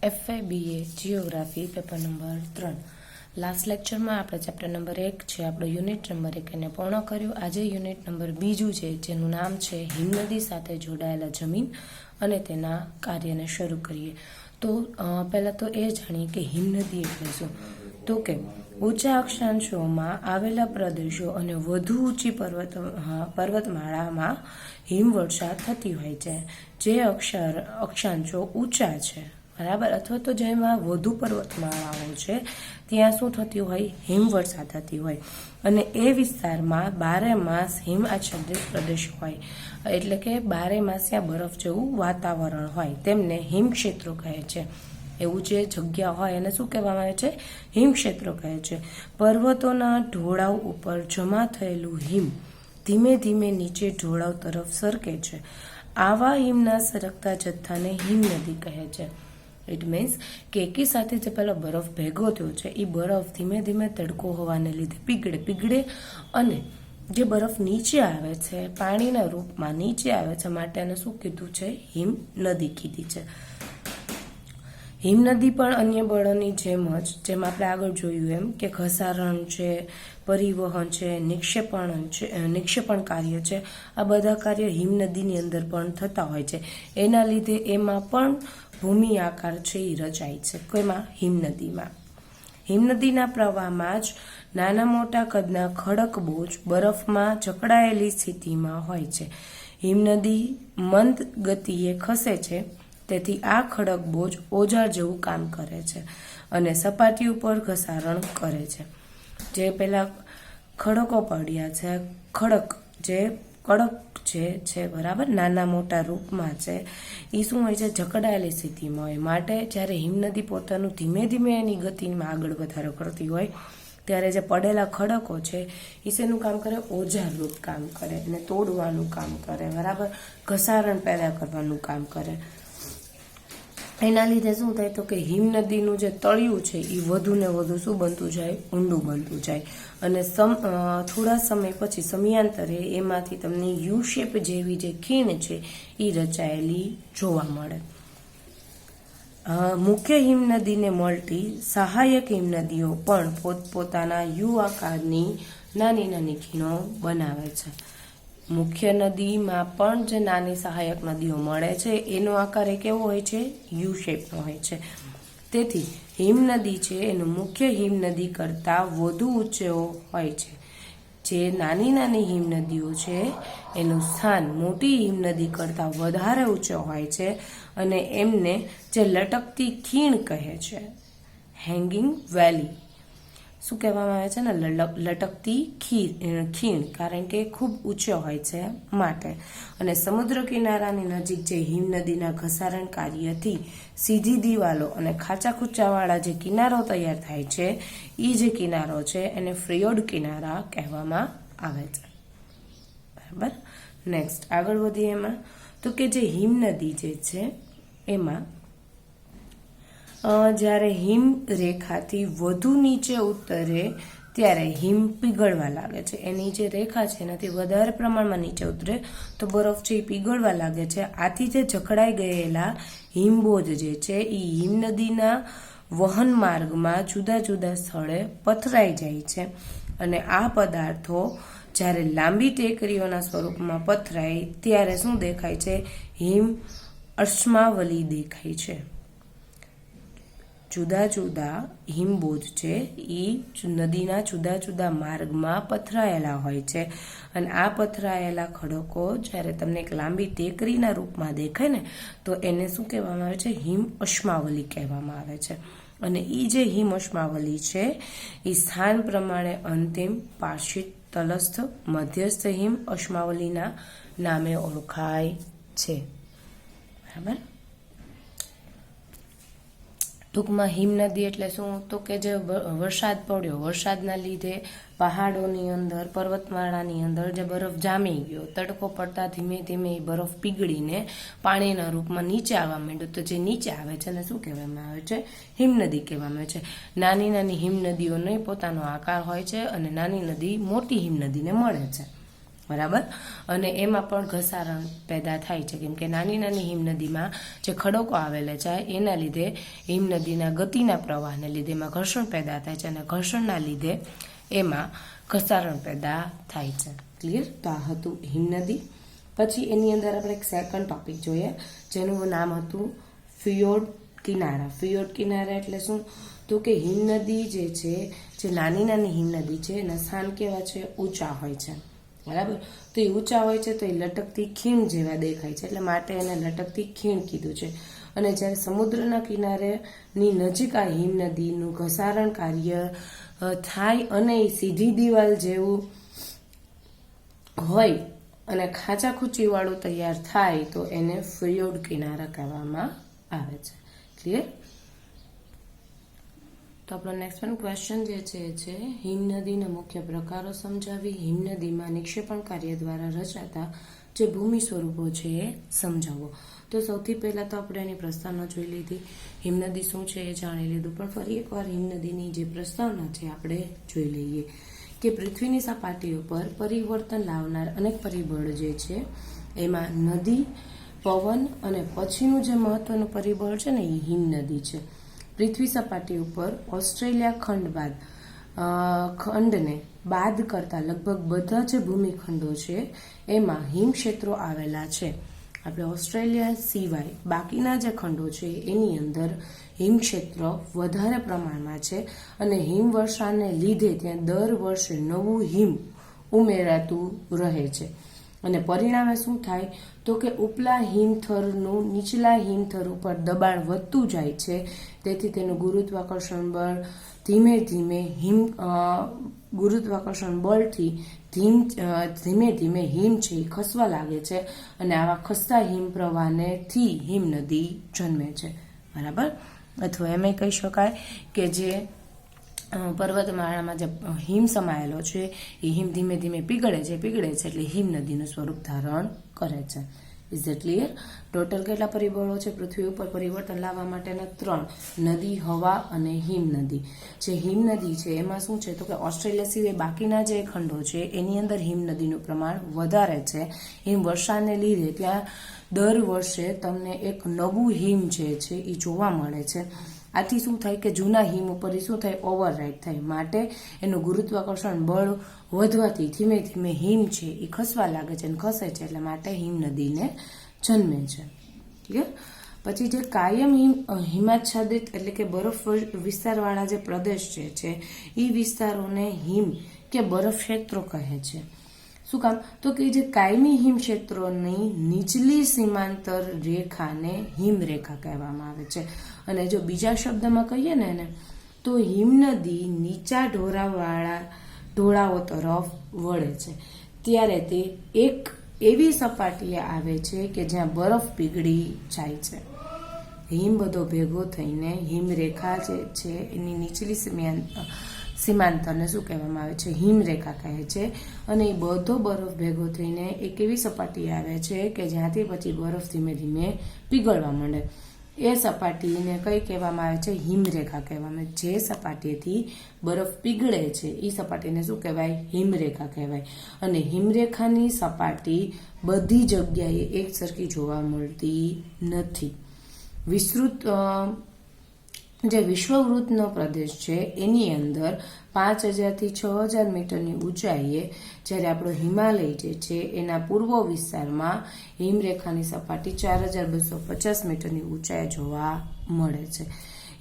FABA geography paper number 3 last લેક્ચરમાં આપણે chapter number 1 છે આપણો યુનિટ નંબર 1 એને પૂર્ણ કર્યું. આજે યુનિટ નંબર 2 છે જેનું નામ છે હિમનદી સાથે જોડાયેલા જમીન અને તેના કાર્યને શરૂ કરીએ. તો પહેલાં તો એ જાણીએ કે હિમનદી એટલે શું. તો કે ઊંચા અક્ષાંશોમાં આવેલા પ્રદેશો અને વધુ ઊંચી પર્વતમાળામાં હિમવર્ષા થતી હોય છે. જે અક્ષાંશો ઊંચા છે બરાબર, અથવા તો જેમાં વધુ પર્વતમાળાઓ છે ત્યાં શું થતી હોય, હિમવર્ષા થતી હોય. અને એ વિસ્તારમાં 12 માસ હિમ આચ્છાદિત પ્રદેશ હોય, એટલે કે 12 માસ ત્યાં બરફ જેવું વાતાવરણ હોય, તેમને હિમક્ષેત્રો કહે છે. એવું જે જગ્યા હોય એને શું કહેવામાં આવે છે, હિમક્ષેત્રો કહે છે. પર્વતોના ઢોળાવ ઉપર જમા થયેલું હિમ ધીમે ધીમે નીચે ઢોળાવ તરફ સરકે છે. આવા હિમના સરકતા જથ્થાને હિમનદી કહે છે. ઇટ મીન્સ કે એકી સાથે જે પેલો બરફ ભેગો થયો છે એ બરફ ધીમે ધીમે તડકો હોવાને લીધે પીગળે અને જે બરફ નીચે આવે છે પાણીના રૂપમાં નીચે આવે છે, માટે એને શું કીધું છે, હિમ નદી કીધી છે. હિમનદી પણ અન્ય બળોની જેમ જ, જેમ આપણે આગળ જોયું એમ કે ઘસારણ છે, પરિવહન છે, નિક્ષેપણ કાર્ય છે, આ બધા કાર્ય હિમનદીની અંદર પણ થતા હોય છે. એના લીધે એમાં પણ ભૂમિ આકાર છે એ રચાય છે. કોઈમાં, હિમનદીમાં. હિમનદીના પ્રવાહમાં જ નાના મોટા કદના ખડક બોજ બરફમાં જકડાયેલી સ્થિતિમાં હોય છે. હિમનદી મંદ ગતિએ ખસે છે, તેથી આ ખડક બોજ ઓજાર જેવું કામ કરે છે અને સપાટી ઉપર ઘસારણ કરે છે. જે પેલા ખડકો પડ્યા છે, કડક છે બરાબર, નાના મોટા રૂપમાં છે, એ શું હોય છે, જકડાયેલી સ્થિતિમાં હોય. માટે જ્યારે હિમનદી પોતાનું ધીમે ધીમે એની ગતિમાં આગળ વધારો કરતી હોય ત્યારે જે પડેલા ખડકો છે એ શેનું કામ કરે, ઓજાર રૂપ કામ કરે અને તોડવાનું કામ કરે બરાબર, ઘસારણ પેદા કરવાનું કામ કરે. એના લીધે શું થાય તો કે હિમનદીનું જે તળિયું છે એ વધુ ને વધુ શું બનતું જાય, ઊંડું બનતું જાય. અને થોડા સમય પછી સમયાંતરે એમાંથી તમને યુ શેપ જેવી જે ખીણ છે એ રચાયેલી જોવા મળે. મુખ્ય હિમનદીને મળતી સહાયક હિમનદીઓ પણ પોતપોતાના યુ આકારની નાની નાની ખીણો બનાવે છે. મુખ્ય નદીમાં પણ જે નાની સહાયક નદીઓ મળે છે એનો આકાર કેવો હોય છે, યુ શેપનો હોય છે. તેથી હિમનદી છે એનું મુખ્ય હિમનદી કરતાં વધુ ઊંચો હોય છે. જે નાની નાની હિમનદીઓ છે એનું સ્થાન મોટી હિમનદી કરતાં વધારે ઊંચો હોય છે અને એમને જે લટકતી ખીણ કહે છે, હેંગિંગ વેલી શું કહેવામાં આવે છે ને, લટકતી ખીણ, કારણ કે ખૂબ ઊંચો હોય છે માટે. અને સમુદ્ર કિનારાની નજીક જે હિમનદીના ઘસારણ કાર્યથી સીધી દિવાલો અને ખાચા ખૂચાવાળા જે કિનારો તૈયાર થાય છે એ જે કિનારો છે એને ફ્રિયોડ કિનારા કહેવામાં આવે છે બરાબર. નેક્સ્ટ આગળ વધીએ એમાં તો કે જે હિમનદી જે છે એમાં જ્યારે હિમ રેખાથી વધુ નીચે ઉતરે ત્યારે હિમ પીગળવા લાગે છે. એની જે રેખા છે એનાથી વધારે પ્રમાણમાં નીચે ઉતરે તો બરફ છે એ પીગળવા લાગે છે. આથી જે જકડાઈ ગયેલા હિમબોજ જે છે એ હિમનદીના વહન માર્ગમાં જુદા જુદા સ્થળે પથરાઈ જાય છે. અને આ પદાર્થો જ્યારે લાંબી ટેકરીઓના સ્વરૂપમાં પથરાય ત્યારે શું દેખાય છે, હિમ અશ્માવલી દેખાય છે. જુદા જુદા હિમબોજ છે એ નદીના જુદા જુદા માર્ગમાં પથરાયેલા હોય છે. અને આ પથરાયેલા ખડકો જ્યારે તમને એક લાંબી ટેકરીના રૂપમાં દેખાય ને તો એને શું કહેવામાં આવે છે, હિમ અશ્માવલી કહેવામાં આવે છે. અને એ જે હિમ અશ્માવલી છે એ સ્થાન પ્રમાણે અંતિમ, પાર્શ્વિક, તલસ્થ, મધ્યસ્થ હિમ અશ્માવલીના નામે ઓળખાય છે બરાબર. ટૂંકમાં હિમનદી એટલે શું તો કે જે વરસાદ પડ્યો, વરસાદના લીધે પહાડોની અંદર, પર્વતમાળાની અંદર જે બરફ જામી ગયો, તડકો પડતા ધીમે ધીમે એ બરફ પીગળીને પાણીના રૂપમાં નીચે આવવા માંડ્યો, તો જે નીચે આવે છે એને શું કહેવામાં આવે છે, હિમનદી કહેવામાં આવે છે. નાની નાની હિમનદીઓનો પોતાનો આકાર હોય છે અને નાની નદી મોટી હિમનદીને મળે છે બરાબર. અને એમાં પણ ઘસારણ પેદા થાય છે, કેમ કે નાની નાની હિમનદીમાં જે ખડકો આવેલા છે એના લીધે હિમનદીના ગતિના પ્રવાહને લીધે એમાં ઘર્ષણ પેદા થાય છે, અને ઘર્ષણના લીધે એમાં ઘસારણ પેદા થાય છે. ક્લિયર? તો આ હતું હિમનદી. પછી એની અંદર આપણે એક સેકન્ડ ટોપિક જોઈએ, જેનું નામ હતું ફિયોર્ડ કિનારા. ફિયોર્ડ કિનારા એટલે શું? તો કે હિમનદી જે છે, જે નાની નાની હિમનદી છે એના સ્થાન કેવા છે? ઊંચા હોય છે. બરાબર. તો એ ઊંચા હોય છે તો એ લટકતી ખીણ જેવા દેખાય છે, એટલે માટે એને લટકતી ખીણ કીધું છે. અને જ્યારે સમુદ્રના કિનારેની નજીક આ હિમનદીનું ઘસારણ કાર્ય થાય અને એ સીધી દિવાલ જેવું હોય અને ખાંચા ખૂંચી વાળું તૈયાર થાય તો એને ફિયોર્ડ કિનારા કહેવામાં આવે છે. ક્લિયર? તો આપણો નેક્સ્ટ વન ક્વેશ્ચન જે છે હિમનદીના મુખ્ય પ્રકારો સમજાવી હિમનદીમાં નિક્ષેપણ કાર્ય દ્વારા રચાતા જે ભૂમિ સ્વરૂપો છે એ સમજાવો. તો સૌથી પહેલા તો આપણે એની પ્રસ્તાવના જોઈ લીધી, હિમનદી શું છે એ જાણી લીધું, પણ ફરી એકવાર હિમનદીની જે પ્રસ્તાવના છે આપણે જોઈ લઈએ કે પૃથ્વીની સપાટી ઉપર પરિવર્તન લાવનાર અનેક પરિબળ જે છે એમાં નદી, પવન અને પછીનું જે મહત્વનું પરિબળ છે ને એ હિમનદી છે. પૃથ્વી સપાટી ઉપર ઓસ્ટ્રેલિયા ખંડને બાદ કરતા લગભગ બધા જે ભૂમિખંડો છે એમાં હિમક્ષેત્રો આવેલા છે. આપણે ઓસ્ટ્રેલિયા સિવાય બાકીના જે ખંડો છે એની અંદર હિમક્ષેત્ર વધારે પ્રમાણમાં છે, અને હિમવર્ષાને લીધે ત્યાં દર વર્ષે નવું હિમ ઉમેરાતું રહે છે. અને પરિણામે શું થાય તો કે ઉપલા હિમથરનું નીચલા હિમથર ઉપર દબાણ વધતું જાય છે, તેથી તેનું ગુરુત્વાકર્ષણ બળ ધીમે ધીમે ગુરુત્વાકર્ષણ બળથી ધીમે ધીમે હિમ છે એ ખસવા લાગે છે, અને આવા ખસતા હિમ પ્રવાહથી હિમનદી જન્મે છે. બરાબર. અથવા એમ કહી શકાય કે જે પર્વતમાળામાં જે હિમ સમાયેલો છે એ હિમ ધીમે ધીમે પીગળે છે એટલે હિમનદીનું સ્વરૂપ ધારણ કરે છે. Is it clear? ટોટલ કેટલા પરિબળો છે પૃથ્વી ઉપર પરિવર્તન લાવવા માટેના? 3: નદી, હવા અને હિમનદી. જે હિમનદી છે એમાં શું છે તો કે ઓસ્ટ્રેલિયા સિવાય બાકીના જે ખંડો છે એની અંદર હિમનદીનું પ્રમાણ વધારે છે. હિમવર્ષાને લીધે ત્યાં દર વર્ષે તમને એક નવું હિમ જે છે એ જોવા મળે છે. આથી શું થાય કે જૂના હિમ ઉપર શું થાય? ઓવરરાઇડ થાય, માટે એનું ગુરુત્વાકર્ષણ બળ વધવાથી ધીમે ધીમે હિમ છે એ ખસવા લાગે છે અને ખસે છે, એટલે માટે હિમનદીને જન્મે છે. ઠીક. પછી જે કાયમ હિમાચ્છાદિત એટલે કે બરફ વિસ્તારવાળા જે પ્રદેશ છે એ વિસ્તારોને હિમ કે બરફ ક્ષેત્રો કહે છે. શું કામ? તો કે જે કાયમી હિમ ક્ષેત્રોની નીચલી સીમાંતર રેખાને હિમરેખા કહેવામાં આવે છે. અને જો બીજા શબ્દમાં કહીએ ને એને તો હિમનદી નીચા ઢોળાવો તરફ વળે છે ત્યારે તે એક એવી સપાટીએ આવે છે કે જ્યાં બરફ પીગળી જાય છે. હિમ બધો ભેગો થઈને હિમરેખા જે છે એની નીચલી સીમાંતરને શું કહેવામાં આવે છે? હિમરેખા કહે છે. અને એ બધો બરફ ભેગો થઈને એક એવી સપાટી આવે છે કે જ્યાંથી પછી બરફ ધીમે ધીમે પીગળવા માંડે. એ સપાટીને કઈ કહેવામાં આવે છે? હિમરેખા કહેવામાં આવે. જે સપાટીથી બરફ પીગળે છે એ સપાટીને શું કહેવાય? હિમરેખા કહેવાય. અને હિમરેખાની સપાટી બધી જગ્યાએ એક સરખી જોવા મળતી નથી. જે વિશ્વવૃત્તનો પ્રદેશ છે એની અંદર 5000 થી 6000 મીટરની ઊંચાઈએ, જ્યારે આપણો હિમાલય જે છે એના પૂર્વ વિસ્તારમાં હિમરેખાની સપાટી 4250 મીટરની ઊંચાઈએ જોવા મળે છે.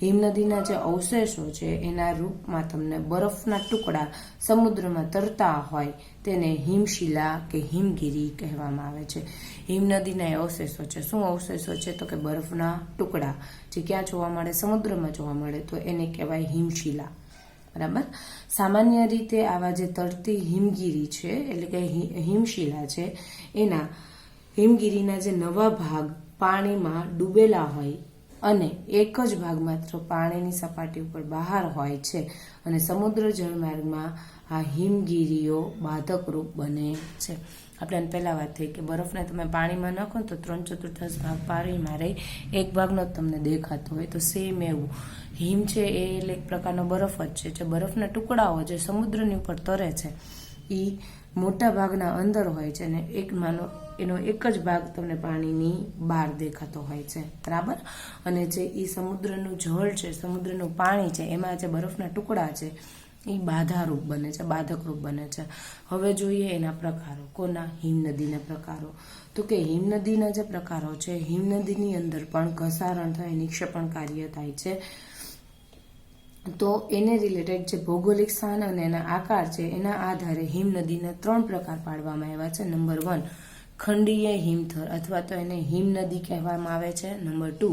હિમનદીના જે અવશેષો છે એના રૂપમાં તમને બરફના ટુકડા સમુદ્રમાં તરતા હોય તેને હિમશિલા કે હિમગીરી કહેવામાં આવે છે. હિમનદીના અવશેષો છે. શું અવશેષો છે? તો કે બરફના ટુકડા જે ક્યાં જોવા મળે? સમુદ્રમાં જોવા મળે, તો એને કહેવાય હિમશિલા. બરાબર. સામાન્ય રીતે આવા જે તરતી હિમગીરી છે એટલે કે હિમશિલા છે એના હિમગીરીના જે નવા ભાગ પાણીમાં ડૂબેલા હોય અને એક જ ભાગ માત્ર પાણીની સપાટી ઉપર બહાર હોય છે, અને સમુદ્ર જળમાર્ગમાં આ હિમગીરીઓ બાધકરૂપ બને છે. આપણે પહેલા વાત થઈ કે બરફને તમે પાણીમાં નાખો તો 3/4 ભાગ પાણીમાં રહી, એક ભાગનો તમને દેખાતો હોય. તો સેમ એવું હિમ છે એ એટલે એક પ્રકારનો બરફ જ છે. જે બરફના ટુકડાઓ જે સમુદ્રની ઉપર તરે છે એ મોટા ભાગના અંદર હોય છે અને એનો એક જ ભાગ તમને પાણીની બહાર દેખાતો હોય છે, બરાબર. અને જે એ સમુદ્રનું જળ છે, સમુદ્રનું પાણી છે, એમાં જે બરફના ટુકડા છે એ બાધારૂપ બને છે, બાધકરૂપ બને છે. હવે જોઈએ એના પ્રકારો. કોના? હિમનદીના પ્રકારો. તો કે હિમનદીના જે પ્રકારો છે, હિમનદીની અંદર પણ ઘસારણ થાય, નિક્ષેપણ કાર્ય થાય છે. તો એને રિલેટેડ જે ભૌગોલિક સ્થાન અને એના આકાર છે એના આધારે હિમનદીના 3 પ્રકાર પાડવામાં આવ્યા છે. નંબર 1 ખંડીય હિમથર અથવા તો એને હિમનદી કહેવામાં આવે છે. નંબર 2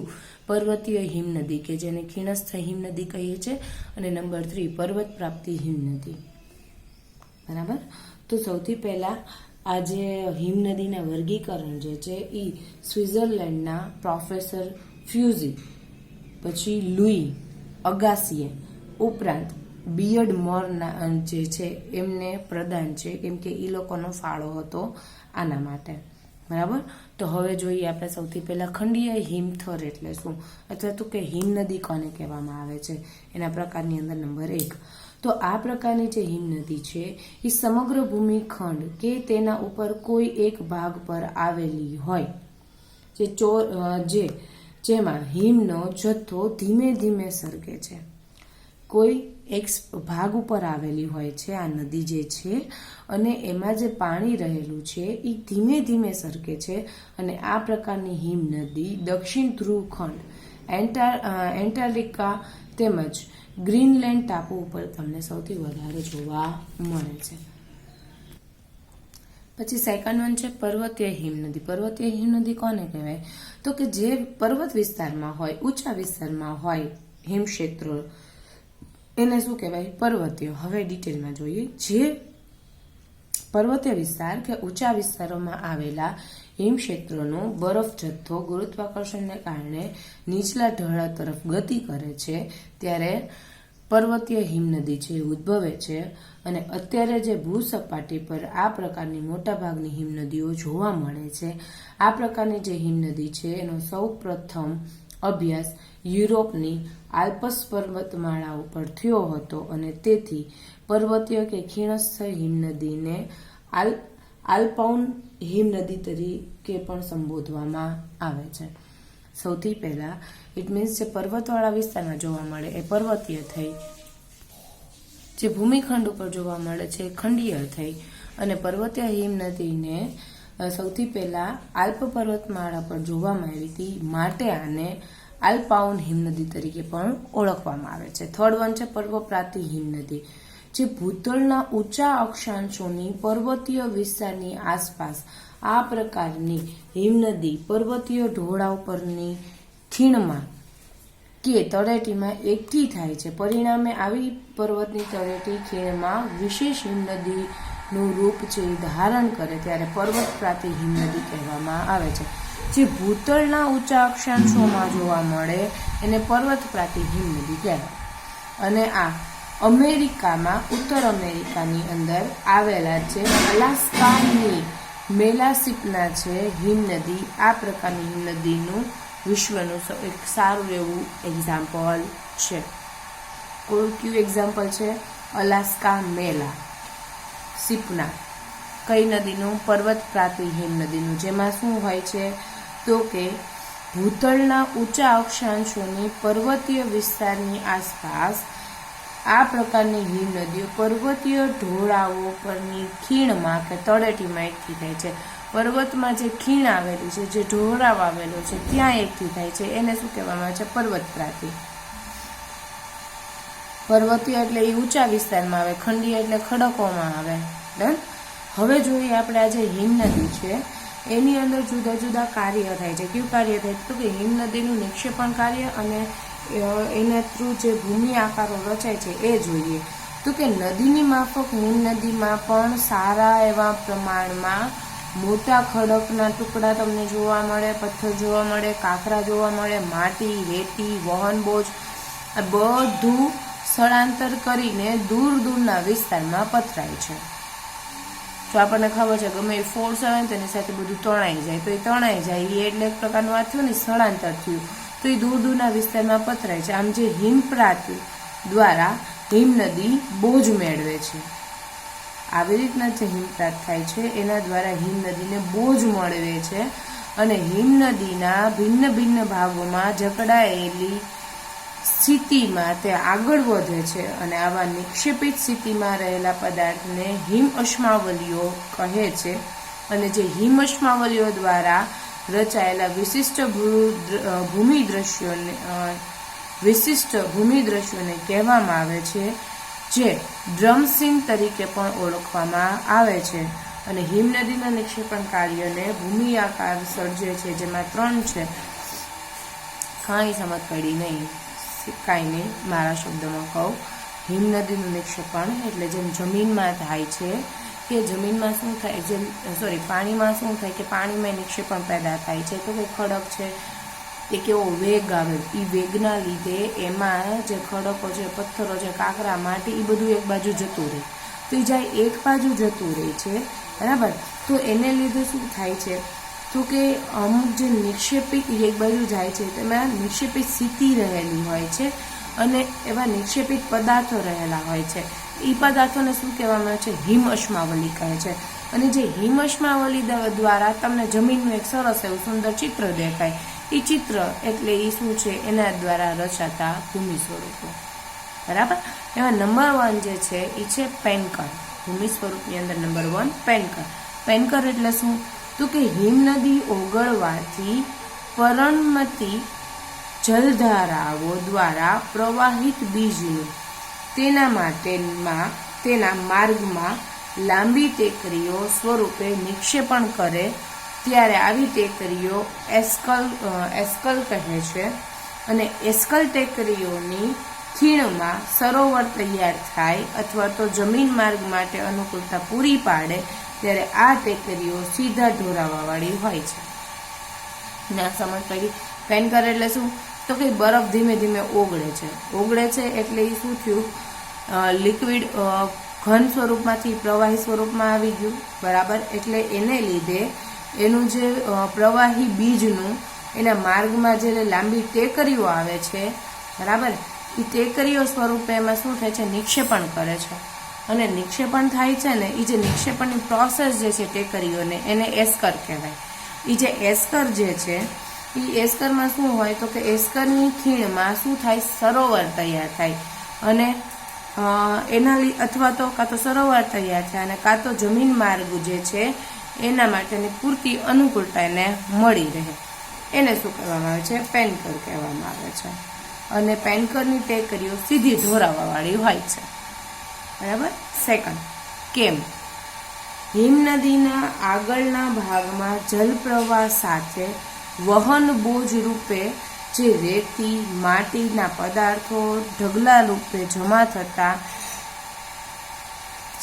પર્વતીય હિમનદી કે જેને ખીણસ્થ હિમનદી કહીએ છીએ. અને નંબર 3 પર્વત પ્રાપ્તિ હિમનદી, બરાબર. તો સૌથી પહેલા આ જે હિમનદીના વર્ગીકરણ જે છે એ સ્વિટ્ઝરલેન્ડના પ્રોફેસર ફ્યુઝી, પછી લુઈ અગાસીએ ઉપરાંત બિયર્ડ મોરના જે છે એમને પ્રદાન છે, કેમ કે એ લોકોનો ફાળો હતો આના માટે, બરાબર. તો હવે જોઈએ આપણે સૌથી પહેલા ખંડીય હિમથર એટલે શું, અથવા તો કે હિમનદી કોને કહેવામાં આવે છે એના પ્રકારની અંદર નંબર 1. તો આ પ્રકારની જે હિમનદી છે એ સમગ્ર ભૂમિખંડ કે તેના ઉપર કોઈ એક ભાગ પર આવેલી હોય, જેમાં હિમનો જથ્થો ધીમે ધીમે સરકે છે. કોઈ એક ભાગ ઉપર આવેલી હોય છે આ નદી જે છે, અને એમાં જે પાણી રહેલું છે એ ધીમે ધીમે સરકે છે. અને આ પ્રકારની હિમનદી દક્ષિણ ધ્રુવ ખંડ, એન્ટાર્કટિકા તેમજ ગ્રીનલેન્ડ ટાપુ ઉપર તમને સૌથી વધારે જોવા મળે છે. પછી સેકન્ડ વન છે પર્વતીય હિમનદી. પર્વતીય હિમનદી કોને કહેવાય? તો કે જે પર્વત વિસ્તારમાં હોય, ઊંચા વિસ્તારમાં હોય હિમક્ષેત્રો, એને શું કહેવાય? પર્વતીય. હવે ડિટેલમાં જોઈએ. જે પર્વતીય વિસ્તાર કે ઊંચા વિસ્તારોમાં આવેલા હિમક્ષેત્રોનો બરફ જથ્થો ગુરુત્વાકર્ષણને કારણે નીચલા ઢોળા તરફ ગતિ કરે છે ત્યારે પર્વતીય હિમનદી છે ઉદ્ભવે છે. અને અત્યારે જે ભૂસપાટી પર આ પ્રકારની મોટાભાગની હિમનદીઓ જોવા મળે છે. આ પ્રકારની જે હિમનદી છે એનો સૌ પ્રથમ અભ્યાસ યુરોપની આલ્પ્સ પર્વતમાળા ઉપર થયો હતો અને તેથી પર્વતીય કે ખીણસ્થ હિમનદીને આલ્પાઉન હિમનદી તરીકે પણ સંબોધવામાં આવે છે. સૌથી પહેલા ઇટ મીન્સ જે પર્વતવાળા વિસ્તારમાં જોવા મળે એ પર્વતીય થઈ, જે ભૂમિખંડ ઉપર જોવા મળે છે એ ખંડીય થઈ, અને પર્વતીય હિમનદીને સૌથી પહેલા આલ્પ પર્વતમાળા પર જોવામાં આવી હતી, માટે આને આલ્પાઉન હિમનદી તરીકે પણ ઓળખવામાં આવે છે. થર્ડ વન છે પર્વપ્રાંતિ હિમનદી, જે ભૂતળના ઊંચા અક્ષાંશોની પર્વતીય વિસ્તારની આસપાસ આ પ્રકારની હિમનદી પર્વતીય ઢોળાવ પરની ખીણમાં કે તળેટીમાં એકઠી થાય છે. પરિણામે આવી પર્વતની તળેટી ખીણમાં વિશેષ હિમનદીનું રૂપ છે ધારણ કરે ત્યારે પર્વત પ્રાંતિ હિમનદી કહેવામાં આવે છે. જે ભૂતળના ઊંચા અક્ષાંશોમાં જોવા મળે એને પર્વત પ્રાંતિ હિમનદી કહેવાય. અને આ અમેરિકામાં, ઉત્તર અમેરિકાની અંદર આવેલા છે અલાસ્કાની મેલાસિપના છે હિમનદી. આ પ્રકારની હિમનદીનું વિશ્વનું એક સારું એવું એક્ઝામ્પલ છે. કયું એક્ઝામ્પલ છે? અલાસ્કા મેલા સિપના. કઈ નદીનું? પર્વત પ્રાંતિ હિમનદીનું. જેમાં શું હોય છે તો કે ભૂતળના ઊંચા અક્ષાંશોની પર્વતીય વિસ્તારની આસપાસ આ પ્રકારની હિમનદીઓ પર્વતીય ઢોળાવો પરની ખીણમાં કે તળેટીમાં એકઠી થાય છે. પર્વતમાં જે ખીણ આવેલી છે, જે ઢોળાવ આવેલો છે ત્યાં એકઠી થાય છે, એને શું કહેવામાં આવે છે? પર્વત પ્રાંતિ. પર્વતીય એટલે એ ઊંચા વિસ્તારમાં આવે, ખંડીય એટલે ખડકોમાં આવે. ડન. હવે જોઈએ આપણે આ જે હિમનદી છે એની અંદર જુદા જુદા કાર્ય થાય છે. કયું કાર્ય થાય? તો કે હિમનદીનું નિક્ષેપણ કાર્ય અને એના થ્રુ જે ભૂમિ આકારો રચાય છે એ જોઈએ. તો કે નદીની માફક હિમનદીમાં પણ સારા એવા પ્રમાણમાં મોટા ખડકના ટુકડા તમને જોવા મળે, પથ્થર જોવા મળે, કાંકરા જોવા મળે, માટી, રેતી, વહન બોજ, આ બધું સ્થળાંતર કરીને દૂર દૂરના વિસ્તારમાં પથરાય છે. જો આપણને ખબર છે ગમે એ ફોર્સ આવે ને તેની સાથે બધું તણાઈ જાય, તો એ તણાઈ જાય એટલે એક પ્રકારનું આ થયું ને સ્થળાંતર થયું, તો એ દૂર દૂરના વિસ્તારમાં પથરાય છે. આમ જે હિમપ્રાંતિ દ્વારા હિમનદી બોજ મેળવે છે. આવી રીતના જે હિમપાત થાય છે એના દ્વારા હિમનદીને બોજ મળે છે અને હિમનદીના ભિન્ન ભિન્ન ભાગોમાં જકડાયેલી સ્થિતિમાં તે આગળ વધે છે અને આવા નિક્ષેપિત સ્થિતિમાં રહેલા પદાર્થને હિમ અશ્માવલીઓ કહે છે અને જે હિમ અશ્માવલીઓ દ્વારા રચાયેલા વિશિષ્ટ ભૂમિ દ્રશ્યોને કહેવામાં આવે છે, જે ડ્રમસિંગ તરીકે પણ ઓળખવામાં આવે છે. અને હિમનદીના નિક્ષેપણ કાર્યને ભૂમિ આકાર સર્જે છે, જેમાં 3 છે. કાંઈ સમજ પડી નહીં, કાંઈ નહીં, મારા શબ્દમાં કહું. હિમનદીનું નિક્ષેપણ એટલે જેમ જમીનમાં થાય છે કે જમીનમાં શું થાય, પાણીમાં શું થાય કે પાણીમાં નિક્ષેપણ પેદા થાય છે, તો કે ખડક છે એ કેવો વેગ આવે, એ વેગના લીધે એમાં જે ખડકો છે, પથ્થરો છે, કાંકરા, માટી, એ બધું એક બાજુ જતું રહે. તો એ જાય એક બાજુ જતું રહે છે, બરાબર. તો એને લીધે શું થાય છે, તો કે અમુક જે નિક્ષેપિત એક બાજુ જાય છે તેમાં નિક્ષેપિત સ્થિતિ રહેલી હોય છે અને એવા નિક્ષેપિત પદાર્થો રહેલા હોય છે. એ પદાર્થોને શું કહેવામાં આવે છે? હિમ અશ્માવલી કહે છે. અને જે હિમ અશ્માવલી દ્વારા તમને જમીનનું એક સરસ એવું સુંદર ચિત્ર દેખાય. એ ચિત્ર એટલે એ શું છે? એના દ્વારા રચાતા ભૂમિ સ્વરૂપો, બરાબર. એમાં નંબર 1 જે છે એ છે પેનકર. ભૂમિ સ્વરૂપની અંદર નંબર 1 પેનકર. પેનકર એટલે શું? તો કે હિમનદી ઓગળવાથી પરણમતી જલધારાઓ દ્વારા પ્રવાહિત બીજનું તેના માર્ગમાં લાંબી ટેકરીઓ સ્વરૂપે નિક્ષેપણ કરે ત્યારે આવી ટેકરીઓ એસ્કલ કહે છે. અને એસ્કલ ટેકરીઓની ખીણમાં સરોવર તૈયાર થાય અથવા તો જમીન માર્ગ માટે અનુકૂળતા પૂરી પાડે ત્યારે આ ટેકરીઓ સીધા ઢોરાવાવાળી હોય છે. ના સમજ પડી? પેનકર એટલે શું? તો કે બરફ ધીમે ધીમે ઓગળે છે એટલે એ શું થયું? લિક્વિડ ઘન સ્વરૂપમાંથી પ્રવાહી સ્વરૂપમાં આવી ગયું, બરાબર. એટલે એને લીધે એનું જે પ્રવાહી બીજનું એના માર્ગમાં જે લાંબી ટેકરીઓ આવે છે, બરાબર, એ ટેકરીઓ સ્વરૂપે એમાં શું થાય છે? નિક્ષેપણ કરે છે. અને નિક્ષેપણ થાય છે ને, એ જે નિક્ષેપણની પ્રોસેસ જે છે ટેકરીઓને, એને એસ્કર કહેવાય. એ જે એસ્કર જે છે એ એસ્કરમાં શું હોય? તો કે એસ્કરની ખીણમાં શું થાય? સરોવર તૈયાર થાય. અને એના અથવા તો કાં તો સરોવર તૈયાર થાય અને કાં તો જમીન માર્ગ જે છે એના માટેની પૂરતી અનુકૂળતા એને મળી રહે. એને શું કહેવામાં આવે છે? પેનકર કહેવામાં આવે છે. અને પેનકરની ટેકરીઓ સીધી ઢોરાવાવાળી હોય છે, બરાબર. સેકન્ડ, કેમ? હિમનદીના આગળના ભાગમાં જલપ્રવાહ સાથે વહન બોજ રૂપે જે રેતી, માટીના પદાર્થો ઢગલા રૂપે જમા થતા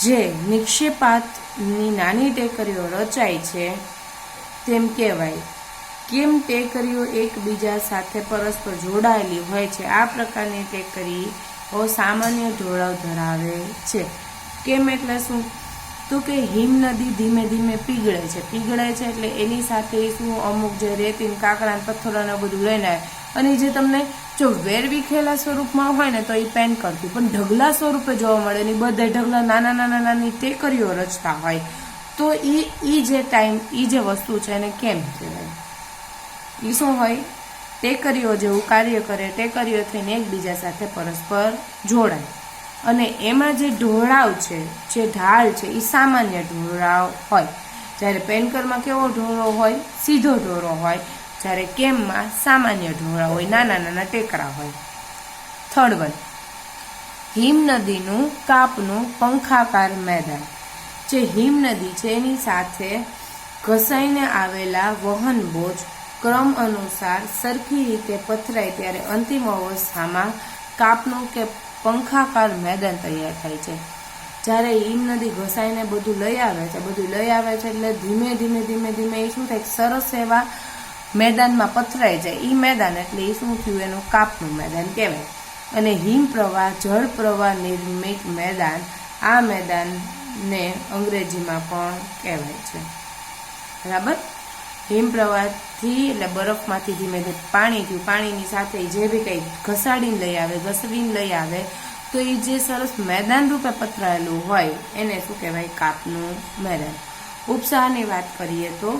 જે નિક્ષેપાતની નાની ટેકરીઓ રચાય છે તેમ કહેવાય. કેમ ટેકરીઓ એકબીજા સાથે પરસ્પર જોડાયેલી હોય છે. આ પ્રકારની ટેકરીઓ સામાન્ય ઢોળાવ ધરાવે છે. કેમ એટલે શું? તો કે હિમનદી ધીમે ધીમે પીગળે છે એટલે એની સાથે શું અમુક જે રેતી, કાંકરા, પથ્થરોને બધું લઈને આવે. અને જે તમને જો વેરવિખેલા સ્વરૂપમાં હોય ને તો એ પેનકરથી, પણ ઢગલા સ્વરૂપે જોવા મળે ને બધા ઢગલા નાની ટેકરીઓ રચતા હોય, તો એ જે ટાઈમ, એ જે વસ્તુ છે એને કેમ કહેવાય? એ શું હોય? ટેકરીઓ જેવું કાર્ય કરે, ટેકરીઓ થઈને એકબીજા સાથે પરસ્પર જોડાય. અને એમાં જે ઢોળાવ છે, જે ઢાળ છે, એ સામાન્ય ઢોળાવ હોય. જ્યારે પેનકરમાં કેવો ઢોળો હોય? સીધો ઢોળો હોય. જ્યારે કેમમાં સામાન્ય ઢોળા હોય, નાના ટેકરા હોય. થર્ડ વન, હિમનદીનું કાપનું પંખાકાર મેદાન. જે હિમનદી છે એની સાથે ઘસાઈને આવેલા વહન બોજ ક્રમ અનુસાર સરખી રીતે પથરાય ત્યારે અંતિમ અવસ્થામાં કાપનું કે પંખાકાર મેદાન તૈયાર થાય છે. જ્યારે હિમનદી ઘસાઈને બધું લઈ આવે છે એટલે ધીમે ધીમે એ શું થાય? સરસ એવા મેદાનમાં પથરાઈ જાય. એ મેદાન એટલે એ શું થયું? એનું કાપનું મેદાન કહેવાય. અને હિમ પ્રવાહ, જળ પ્રવાહ નિર્મિત મેદાન, આ મેદાનને અંગ્રેજીમાં પણ કહેવાય છે, બરાબર. હિમ પ્રવાહથી એટલે બરફમાંથી ધીમે ધીમે પાણી થયું, પાણીની સાથે જે બી કંઈ ઘસાડીને લઈ આવે તો એ જે સરસ મેદાન રૂપે પથરાયેલું હોય એને શું કહેવાય? કાપનું મેદાન. ઉપસાની વાત કરીએ તો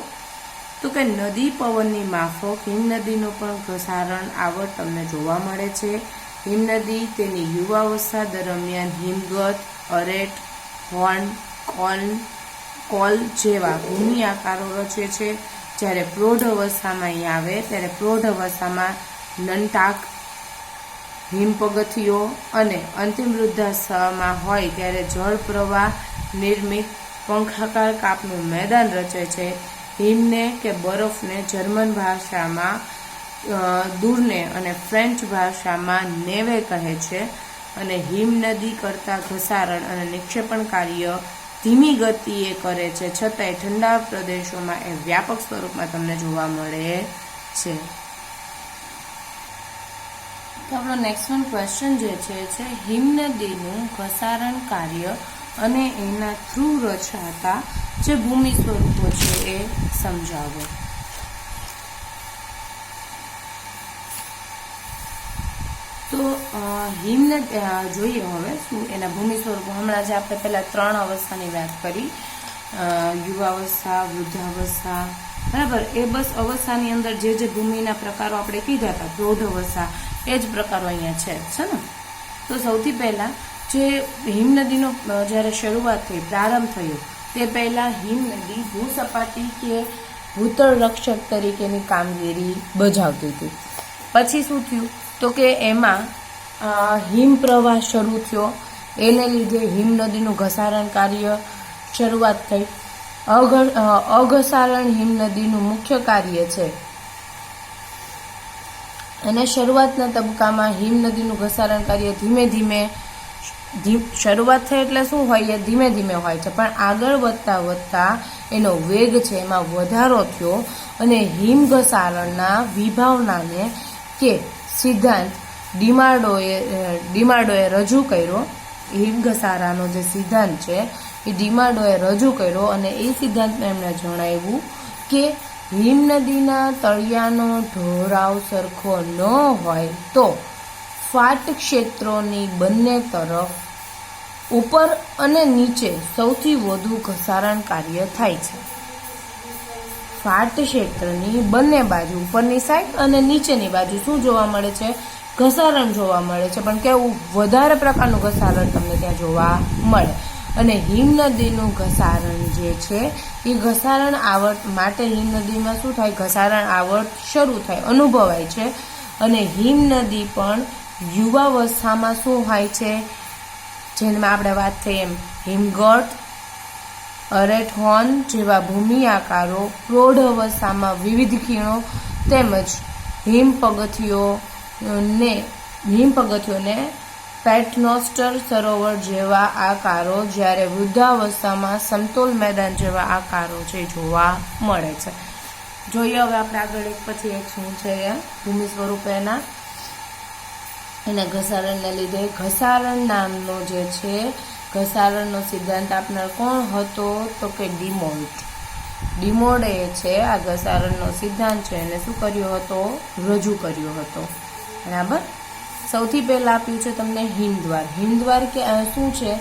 કે નદી પવનની માફક હિમનદીનું પણ ઘસારણ આવર્ત તમને જોવા મળે છે. હિમનદી તેની યુવાવસ્થા દરમિયાન હિમગત, અરેટ, હોર્ન, કોલ જેવા ભૂમિ આકારો રચે છે. જ્યારે પ્રૌઢ અવસ્થામાં અહીં આવે ત્યારે પ્રૌઢ અવસ્થામાં નનટાક, હિમ પગથિયો અને અંતિમ વૃદ્ધાવસ્થામાં હોય ત્યારે જળ પ્રવાહ નિર્મિત પંખાકાર કાપનું મેદાન રચે છે. હિમને કે બરફને જર્મન ભાષામાં દૂરને અને ફ્રેન્ચ ભાષામાં નેવે કહે છે. અને હિમનદી કરતા ઘસારણ અને નિક્ષેપણ કાર્ય ધીમી ગતિએ કરે છે, છતાંય ઠંડા પ્રદેશોમાં એ વ્યાપક સ્વરૂપમાં તમને જોવા મળે છે. તો આપણો નેક્સ્ટ વન ક્વેશ્ચન જે છે હિમનદીનું ઘસારણ કાર્ય અને એના થ્રુ રચાતા જે ભૂમિ સ્વરૂપો છે એ સમજાવો. તો હિમનદી જોઈએ હવે શું એના ભૂમિ સ્વરૂપો. હમણાં જે આપણે પહેલા 3 અવસ્થાની વાત કરી, યુવાવસ્થા, વૃદ્ધાવસ્થા, બરાબર, એ બસ અવસ્થાની અંદર જે ભૂમિના પ્રકારો આપણે કીધા હતા, પ્રૌઢ અવસ્થા, એ જ પ્રકારો અહીંયા છે ને. તો સૌથી પહેલા જે હિમનદીનો જ્યારે શરૂઆત થઈ, પ્રારંભ થયો, તે પહેલા હિમનદી ભૂસપાટી કે ભૂતળ રક્ષક તરીકેની કામગીરી બજાવતી હતી. પછી શું થયું તો કે એમાં હિમ પ્રવાહ શરૂ થયો, એને લીધે હિમનદીનું ઘસારણ કાર્ય શરૂઆત થઈ. અઘસારણ હિમનદીનું મુખ્ય કાર્ય છે અને શરૂઆતના તબક્કામાં હિમનદીનું ઘસારણ કાર્ય ધીમે ધીમે શરૂઆત થઈ એટલે શું હોય? ધીમે ધીમે હોય છે, પણ આગળ વધતા એનો વેગ છે એમાં વધારો થયો અને હિમ ઘસારણના વિભાવનાને કે સિદ્ધાંત ડિમાર્ડોએ રજૂ કર્યો. હિમ ઘસારાનો જે સિદ્ધાંત છે એ ડિમાર્ડોએ રજૂ કર્યો અને એ સિદ્ધાંતમાં એમણે જણાવ્યું કે હિમનદીના તળિયાનો ઢોળાવ સરખો ન હોય તો ફાટ ક્ષેત્રોની બંને તરફ ઉપર અને નીચે સૌથી વધુ ઘસારણ કાર્ય થાય છે. ફાટ ક્ષેત્રની બંને બાજુ, ઉપરની સાઈડ અને નીચેની બાજુ શું જોવા મળે છે? ઘસારણ જોવા મળે છે, પણ કેવું? વધારે પ્રકારનું ઘસારણ તમને ત્યાં જોવા મળે. અને હિમનદીનું ઘસારણ જે છે એ ઘસારણ આવર્ત માટે હિમનદીમાં શું થાય? ઘસારણ આવર્ત શરૂ થાય, અનુભવાય છે. અને હિમનદી પણ યુવાવસ્થામાં શું હોય છે? જેમાં આપણે વાત થઈ એમ હિમગઢ, અરેઠોન જેવા ભૂમિ આકારો, પ્રૌઢ અવસ્થામાં વિવિધ ખીણો તેમજ હિમ પગથિયોને પેટનોસ્ટર સરોવર જેવા આકારો, જ્યારે વૃદ્ધાવસ્થામાં સમતોલ મેદાન જેવા આકારો છે જોવા મળે છે. જોઈએ હવે આપણે આગળ એક પછી એક શું છે ભૂમિ સ્વરૂપ એના ઘસારણને લીધે. ઘસારણ નામનો જે છે ઘસારણનો સિદ્ધાંત આપનાર કોણ હતો? તો કે ડિમોડે છે આ ઘસારણનો સિદ્ધાંત છે એને શું કર્યો હતો? રજૂ કર્યો હતો. બરાબર. સૌથી પહેલા આપ્યું છે તમને હિમદ્વાર. હિમદ્વાર કે શું છે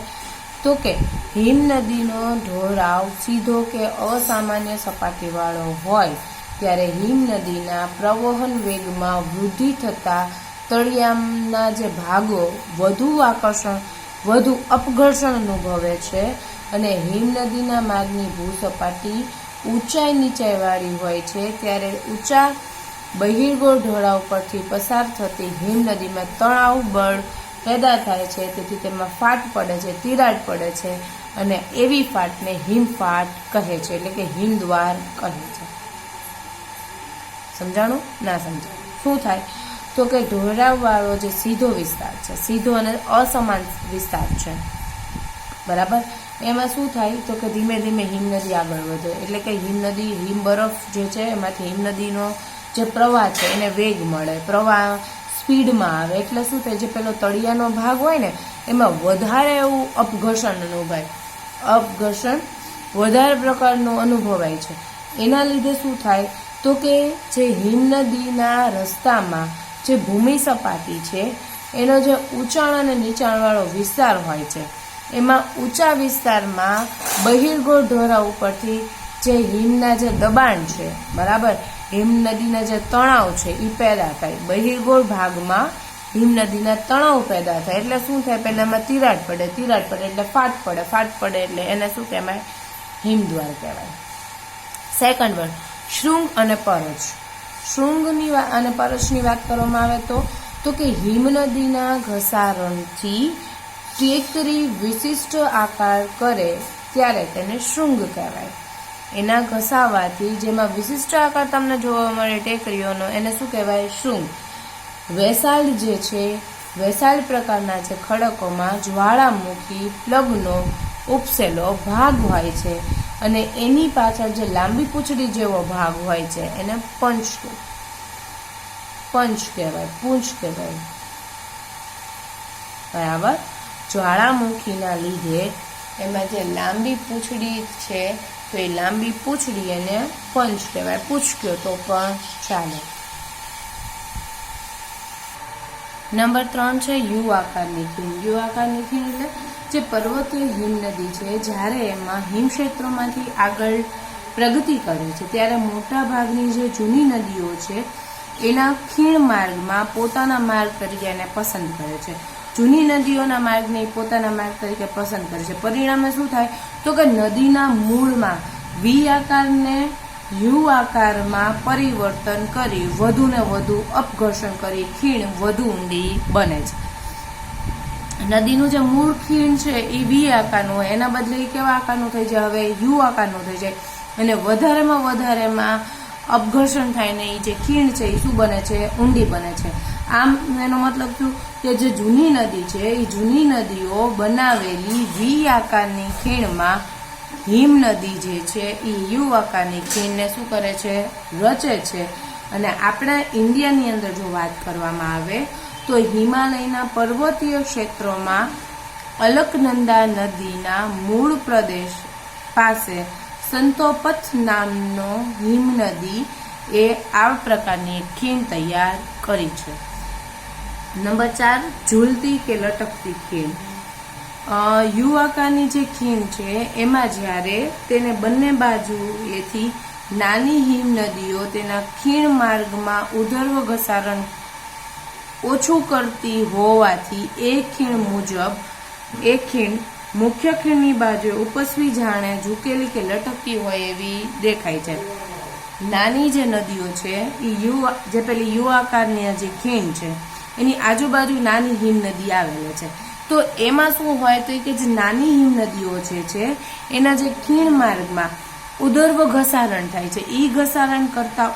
તો કે હિમનદીનો ઢોળાવ સીધો કે અસામાન્ય સપાટીવાળો હોય ત્યારે હિમનદીના પ્રવહન વેગમાં વૃદ્ધિ થતાં તળિયાના જે ભાગો વધુ અપઘર્ષણ અનુભવે છે અને હિમનદીના માર્ગની ભૂસપાટી ઊંચાઈ નીચાઈવાળી હોય છે ત્યારે ઊંચા બહિર્ગોળ ઢોળાવ પરથી પસાર થતી હિમનદીમાં તણાવ બળ પેદા થાય છે, તેથી તેમાં ફાટ પડે છે, તિરાડ પડે છે અને એવી ફાટને હિમફાટ કહે છે, એટલે કે હિમદ્વાર કહે છે. સમજાણું? ના સમજાણું? શું થાય તો કે ઢોળાવવાળો જે સીધો વિસ્તાર છે, સીધો અને અસમાન વિસ્તાર છે, બરાબર, એમાં શું થાય તો કે ધીમે ધીમે હિમનદી આગળ વધે, એટલે કે હિમનદી હિમબરફ જે છે એમાંથી હિમનદીનો જે પ્રવાહ છે એને વેગ મળે, પ્રવાહ સ્પીડમાં આવે એટલે શું થાય, જે પેલો તળિયાનો ભાગ હોય ને એમાં વધારે એવું અપઘર્ષણ વધારે પ્રકારનું અનુભવાય છે. એના લીધે શું થાય તો કે જે હિમનદીના રસ્તામાં જે ભૂમિ સપાટી છે એનો જે ઊંચાણ અને નીચાણવાળો વિસ્તાર હોય છે એમાં ઊંચા વિસ્તારમાં બહિર્ગોળ ઢોરા ઉપરથી જે હિમના જે દબાણ છે, બરાબર, હિમ નદીના જે તણાવ છે એ પેદા થાય. બહિર્ગોળ ભાગમાં હિમ નદીના તણાવ પેદા થાય એટલે શું થાય, પહેલામાં તિરાડ પડે એટલે ફાટ પડે એટલે એને શું કહેવાય, હિમદ્વાર કહેવાય. સેકન્ડ વર્ડ, શૃંગ અને પરચ. શૃંગની અને પરચની વાત કરવામાં આવે તો કે હિમનદીના ઘસારણથી ટેકરી વિશિષ્ટ આકાર કરે ત્યારે તેને શૃંગ કહેવાય. એના ઘસાવાથી જેમાં વિશિષ્ટ આકાર તમને જોવા મળે ટેકરીઓનો એને શું કહેવાય, શૃંગ. વેસાલ્ટ જે છે, વેસાલ્ટ પ્રકારના જે ખડકોમાં જ્વાળામુખી પ્લગનો ઉપસેલો ભાગ હોય છે અને એની પાછળ જે લાંબી પૂંછડી જેવો ભાગ હોય છે એને પૂંછ કહેવાય. બરાબર. જ્વાળામુખીના લીધે એમાં જે લાંબી પૂંછડી છે તો એ લાંબી પૂંછડી એને પંચ કહેવાય. પૂંછક્યો તો પણ ચાલે. નંબર 3 છે યુ આકારની ખીણ. યુ આકારની ખીણ એટલે જે પર્વતીય હિમનદી છે, જ્યારે એમાં હિમક્ષેત્રોમાંથી આગળ પ્રગતિ કરે છે ત્યારે મોટા ભાગની જે જૂની નદીઓ છે એના ખીણ માર્ગમાં પોતાના માર્ગ તરીકે એને પસંદ કરે છે. જૂની નદીઓના માર્ગને પોતાના માર્ગ તરીકે પસંદ કરે છે. પરિણામે શું થાય તો કે નદીના મૂળમાં વી આકારને યુ આકારમાં પરિવર્તન કરી વધુ ને વધુ અપઘર્ષણ કરી ખીણ વધુ ઊંડી બને છે. નદીનું જે મૂળ ખીણ છે એ વી આકારનું હોય, એના બદલે કેવા આકારનું થઈ જાય, હવે યુ આકારનું થઈ જાય અને વધારેમાં અપઘર્ષણ થાય ને એ જે ખીણ છે એ શું બને છે, ઊંડી બને છે. આમ એનો મતલબ શું કે જે જૂની નદી છે એ જૂની નદીઓ બનાવેલી વી આકારની ખીણમાં હિમ નદી જે છે એ યુ આકારની ખીણને શું કરે છે, રચે છે. અને આપણા ઇન્ડિયાની અંદર જો વાત કરવામાં આવે તો હિમાલયના પર્વતીય ક્ષેત્રોમાં અલકનંદા નદીના મૂળ પ્રદેશ પાસે સંતોપથ નામનો હિમનદી એ આ પ્રકારની ખીણ તૈયાર કરી છે. નંબર 4, ઝૂલતી કે લટકતી ખીણ. યુ આકારની જે ખીણ છે એમાં જ્યારે તેને બંને બાજુએથી નાની હિમ નદીઓ તેના ખીણ માર્ગમાં ઉધર્વ ઘસારણ ઓછું કરતી હોવાથી એ ખીણ મુખ્ય ખીણની બાજુએ ઉપસવી જાણે ઝૂકેલી કે લટકતી હોય એવી દેખાય છે. નાની જે નદીઓ છે એ જે પેલી યુ આકારની જે ખીણ છે એની આજુબાજુ નાની હિમ નદી આવેલી છે. તો એમાં શું હોય તો કે જે નાની હિમ નદીઓ છે એના જે ખીણ માર્ગમાં ઉધર્વ ઘસારણ થાય છે, એ ઘસારણ કરતા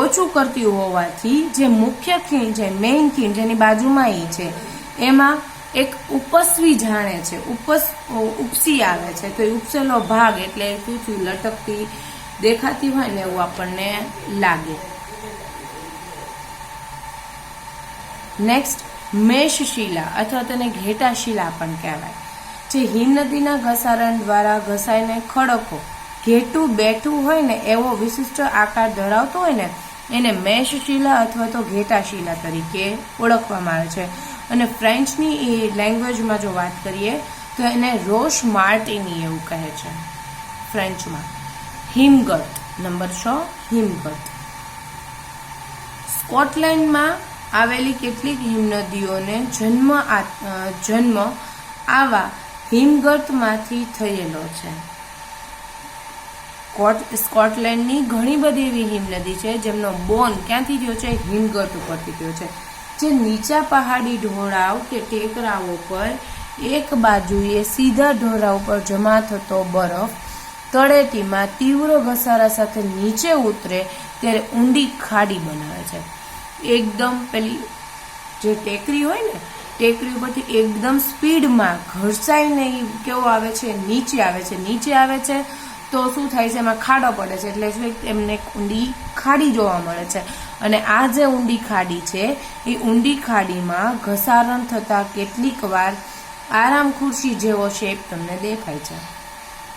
ઓછું કરતી હોવાથી જે મુખ્ય ખીણ છે, મેઇન ખીણ જેની બાજુમાં એ છે, એમાં એક ઉપસવી જાણે છે, ઉપસી આવે છે. તો એ ઉપસેલો ભાગ એટલે શું થયું, લટકતી દેખાતી હોય ને એવું આપણને લાગે. નેક્સ્ટ, મેષશિલા અથવા તેને ઘેટાશિલા પણ કહેવાય. જે હિમનદીના ઘસારણ દ્વારા ઘસાઈને ખડકો ઘેટું બેઠું હોય ને એવો વિશિષ્ટ આકાર ધરાવતો હોય ને એને મેષશિલા અથવા તો ઘેટાશિલા તરીકે ઓળખવામાં આવે છે. અને ફ્રેન્ચની એ લેંગ્વેજમાં જો વાત કરીએ તો એને રોશ માર્ટિની એવું કહે છે ફ્રેન્ચમાં. હિમગત. નંબર 6, હિમગત. સ્કોટલેન્ડમાં આવેલી કેટલીક હિમનદીઓને જન્મ આવા હિમગતમાંથી થયેલો છે. સ્કોટલેન્ડની ઘણી બધી એવી હિમનદી છે જેમનો બોન ક્યાંથી થયો છે, હિમગત ઉપરથી થયો છે. જે નીચા પહાડી ઢોળાવ કે ટેકરાઓ પર એક બાજુએ સીધા ઢોળાવ પર જમા થતો બરફ તળેટીમાં તીવ્ર ઘસારા સાથે નીચે ઉતરે ત્યારે ઊંડી ખાડી બનાવે છે. એકદમ પેલી જે ટેકરી હોય ને, ટેકરી ઉપરથી એકદમ સ્પીડમાં ઘસાઈને કેવો આવે છે, નીચે આવે છે તો શું થાય છે, એમાં ખાડો પડે છે એટલે એમને ઊંડી ખાડી જોવા મળે છે. અને આ જે ઊંડી ખાડી છે એ ઊંડી ખાડીમાં ઘસારણ થતા કેટલીક વાર આરામ ખુરશી જેવો શેપ તમને દેખાય છે.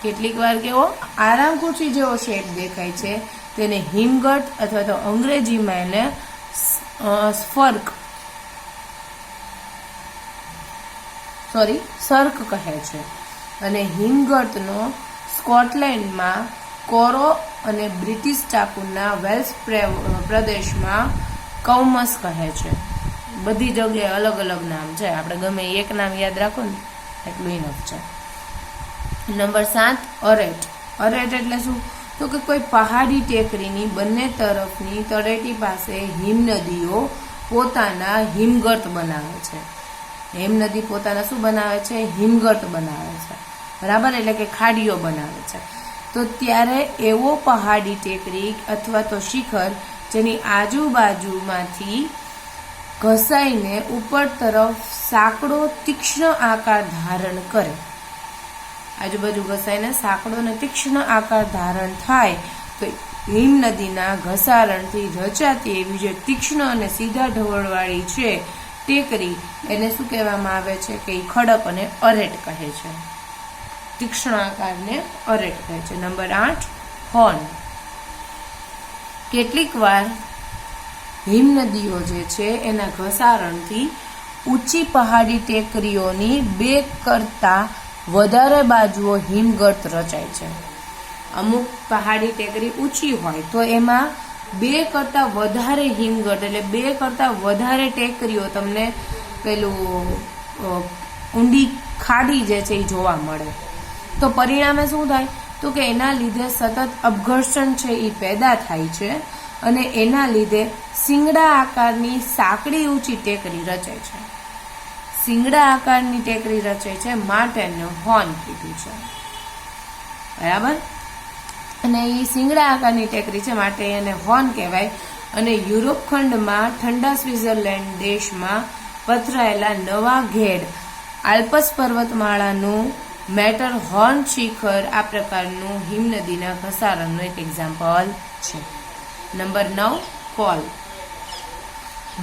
કેટલીક વાર કેવો આરામ ખુરશી જેવો શેપ દેખાય છે. તેને હિમગત અથવા તો અંગ્રેજીમાં એને સર્ક કહે છે અને હિમગર્તનો સ્કોટલેન્ડમાં કોરો અને બ્રિટિશ ટાપુના વેલ્સ પ્રદેશમાં કૌમસ કહે છે. બધી જગ્યાએ અલગ અલગ નામ છે, આપણે ગમે એક નામ યાદ રાખો ને એટલું ઇનફ છે. નંબર 7 અરેટ. અરેટ એટલે શું? તો કે કોઈ પહાડી ટેકરીની બંને તરફની તળેટી પાસે હિમનદીઓ પોતાના હિમગર્ત બનાવે છે. હિમનદી પોતાના શું બનાવે છે? હિમગર્ત બનાવે છે, બરાબર, એટલે કે ખાડીઓ બનાવે છે. તો ત્યારે એવો પહાડી ટેકરી અથવા તો શિખર જેની આજુબાજુમાંથી ઘસાઈને ઉપર તરફ સાંકડો તીક્ષ્ણ આકાર ધારણ કરે. આજુબાજુ ઘસાઈને સાંકડો અને તીક્ષ્ણ આકાર ધારણ થાય તો હિમનદીના ઘસારણથી રચાતી એવી જે તીક્ષ્ણ અને સીધા ઢવળવાળી છે ટેકરી, એને શું કહેવામાં આવે છે? કે એ ખડક અને અરેટ કહે છે. તીક્ષ્ણ આકારને અરેટ કહે છે. Number 8 horn. કેટલીક વાર હિમનદીઓ જે છે એના ઘસારણથી ઊંચી પહાડી ટેકરીઓની 2 કરતા વધારે બાજુઓ હિમગર્ત રચાય છે. અમુક પહાડી ટેકરી ઊંચી હોય તો એમાં 2 કરતા વધારે હિમગર્ત એટલે 2 કરતા વધારે ટેકરીઓ તમને પેલું ઊંડી ખાડી જે છે એ જોવા મળે. તો પરિણામે શું થાય? તો કે એના લીધે સતત અપઘર્ષણ છે એ પેદા થાય છે અને એના લીધે શિંગડા આકારની સાંકડી ઊંચી ટેકરી રચાય છે. શિંગડા આકારની ટેકરી રચાય છે માટે એને હોર્ન કીધું છે, બરાબર. અને એ શિંગડા આકારની ટેકરી છે માટે એને હોર્ન કહેવાય. અને યુરોપ ખંડમાં ઠંડા સ્વિટ્ઝરલેન્ડ દેશમાં પથરાયેલા નવા ઘેડ આલ્પ્સ પર્વતમાળાનું મેટર હોર્ન શિખર આ પ્રકારનું હિમનદીના ઘસારણનું એક એક્ઝામ્પલ છે. Number 9 call.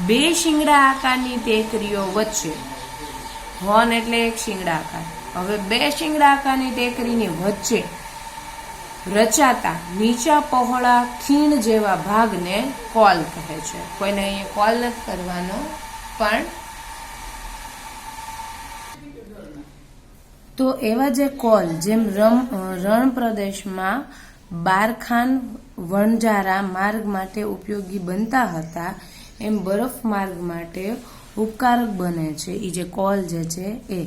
2 શિંગડા આકારની ટેકરીઓ વચ્ચે, હોર્ન એટલે એક શિંગડા આકાર, હવે 2 શિંગડા આકારની ટેકરીની વચ્ચે રચાતા નીચા પહોળા ખીણ જેવા ભાગને કોલ કહે છે. કોઈને અહીંયા કોલ નથી કરવાનો, પણ તો એવા જે કોલ જેમ રણ પ્રદેશમાં બારખાન વણઝારા માર્ગ માટે ઉપયોગી બનતા હતા એમ બરફ માર્ગ માટે ઉપકારક બને છે. એ જે કોલ જે છે એ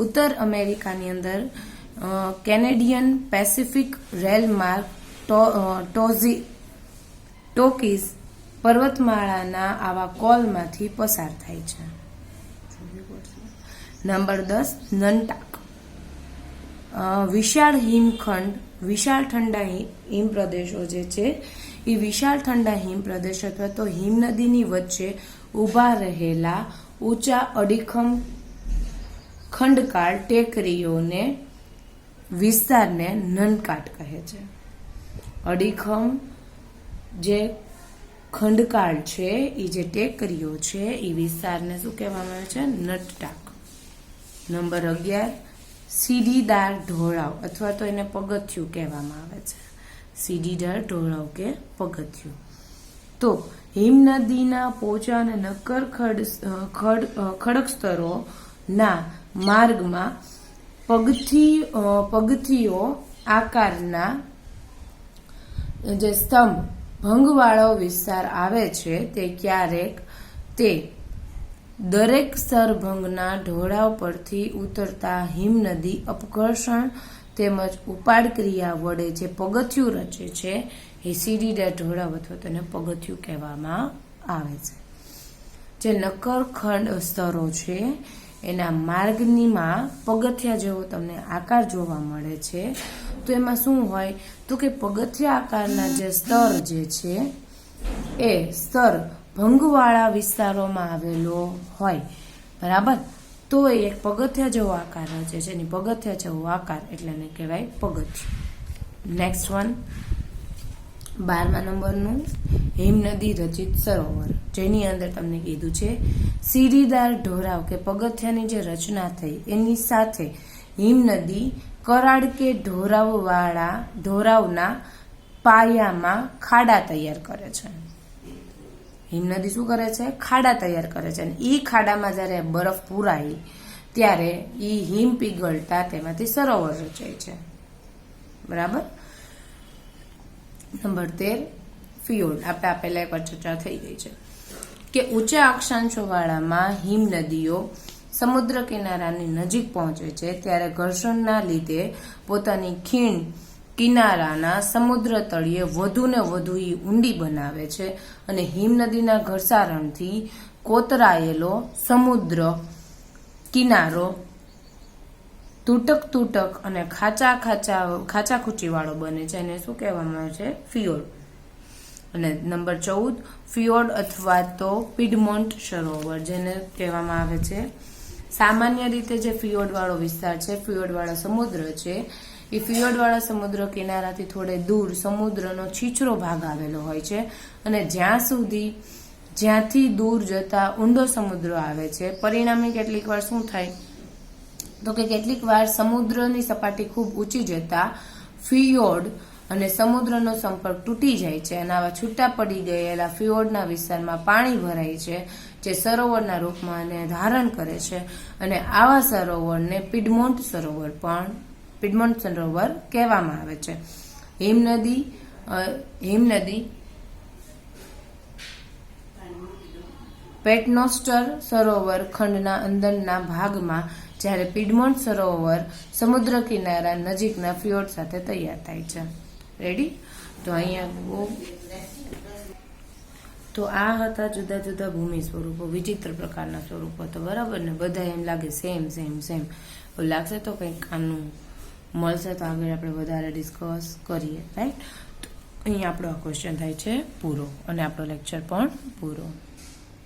ઉત્તર અમેરિકાની અંદર કેનેડિયન પેસિફિક રેલ માર્ગ ટોકીઝ પર્વતમાળાના આવા કોલમાંથી પસાર થાય છે. નંબર 10 નનટાક. વિશાળ હિમખંડ, વિશાળ ઠંડા હિમ પ્રદેશો જે છે એ વિશાળ ઠંડા હિમ પ્રદેશ અથવા તો હિમનદીની વચ્ચે ઊભા રહેલા ઊંચા અડીખમ ખંડકાળ ટેકરીઓને વિસ્તારને નનકાટ કહે છે. અડીખમ જે ખંડકાળ છે એ જે ટેકરીઓ છે એ વિસ્તારને શું કહેવામાં આવે છે? નનટાક. નંબર 11 સીડીદાર ઢોળાવ અથવા તો એને પગથિયું કહેવામાં આવે છે. સીડીદાર ઢોળાવ કે પગથિયું. તો હિમનદીના પોચા અને નક્કર ખડક સ્તરોના માર્ગમાં પગથિયો આકારના જે સ્તંભ ભંગવાળો વિસ્તાર આવે છે તે ક્યારેક તે દરેક સ્તરભંગના ઢોળાવ પરથી ઉતરતા હિમનદી અપઘર્ષણ તેમજ ઉપાડ ક્રિયા વડે જે પગથિયું રચે છે એ સીડીદાર ઢોળાવ અથવા તેને પગથિયું કહેવામાં આવે છે. જે નક્કર ખંડ સ્તરો છે એના માર્ગનીમાં પગથિયા જેવો તમને આકાર જોવા મળે છે. તો એમાં શું હોય? તો કે પગથિયા આકારના જે સ્તર જે છે એ સ્તર ભંગવાળા વિસ્તારોમાં આવેલો હોય, બરાબર. તો એક પગથિયા જેવો આકાર રચે છે, એની પગથિયા જેવો આકાર એટલે એને કહેવાય પગથિયું. નેક્સ્ટ વન 12મા નંબરનું હિમનદી રચિત સરોવર, જેની અંદર તમને કીધું છે સીડીદાર ઢોળાવ કે પગથિયાની જે રચના થઈ એની સાથે હિમનદી કરાડ કે ઢોરાવના પાયામાં ખાડા તૈયાર કરે છે. હિમનદી શું કરે છે? ખાડા તૈયાર કરે છે, અને એ ખાડામાં જ્યારે બરફ પૂરાય ત્યારે એ હિમ પીગળતા તેમાંથી સરોવર રચાય છે. બરાબર. નંબર 13 ફિયોર્ડ. આપણે આપેલા એકવાર ચર્ચા થઈ ગઈ છે કે ઊંચા અક્ષાંશોવાળામાં હિમ નદીઓ સમુદ્ર કિનારાની નજીક પહોંચે છે ત્યારે ઘર્ષણના લીધે પોતાની ખીણ કિનારાના સમુદ્ર તળિયે વધુ ને વધુ ઊંડી બનાવે છે, અને હિમનદીના ઘર્ષારણથી કોતરાયેલો સમુદ્ર કિનારો તૂટક અને ખાચા ખૂચીવાળો બને છે, અને શું કહેવામાં આવે છે? ફિયોર્ડ. અને નંબર 14 ફિયોર્ડ અથવા તો પીડમોન્ટ સરોવર, જેને કહેવામાં આવે છે સામાન્ય રીતે જે ફિયોર્ડ વાળો વિસ્તાર છે, ફિયોર્ડ વાળા સમુદ્ર છે, એ ફિયોર્ડ વાળા સમુદ્ર કિનારાથી થોડે દૂર સમુદ્રનો છીછરો ભાગ આવેલો હોય છે, અને જ્યાંથી દૂર જતા ઊંડો સમુદ્ર આવે છે. પરિણામે કેટલીક વાર શું થાય તો કે કેટલીક વાર સમુદ્રની સપાટી ખૂબ ઊંચી જતા ફિયોર્ડ અને સમુદ્રનો સંપર્ક તૂટી જાય છે, અને આવા છૂટા પડી ગયેલા ફિયોર્ડના વિસ્તારમાં પાણી ભરાય છે, જે સરોવરના રૂપમાં એને ધારણ કરે છે, અને આવા સરોવરને પીડમોન્ટ સરોવર કહેવામાં આવે છે. હિમનદી પેટનોસ્ટર સરોવર ખંડના અંદરના ભાગમાં, જ્યારે પીડમોન્ટ સરોવર સમુદ્ર કિનારા નજીકના ફિયોર્ડ સાથે તૈયાર થાય છે. રેડી? તો અહીંયા તો આ હતા જુદા જુદા ભૂમિ સ્વરૂપો, વિચિત્ર પ્રકારના સ્વરૂપો. તો બરાબર ને, બધા એમ લાગે સેમ. લાગશે તો કંઈક આનું મળશે તો આગળ આપણે વધારે ડિસ્કસ કરીએ. રાઈટ? તો અહીંયા આપણો આ ક્વેશ્ચન થાય છે પૂરો, અને આપણો લેક્ચર પણ પૂરો.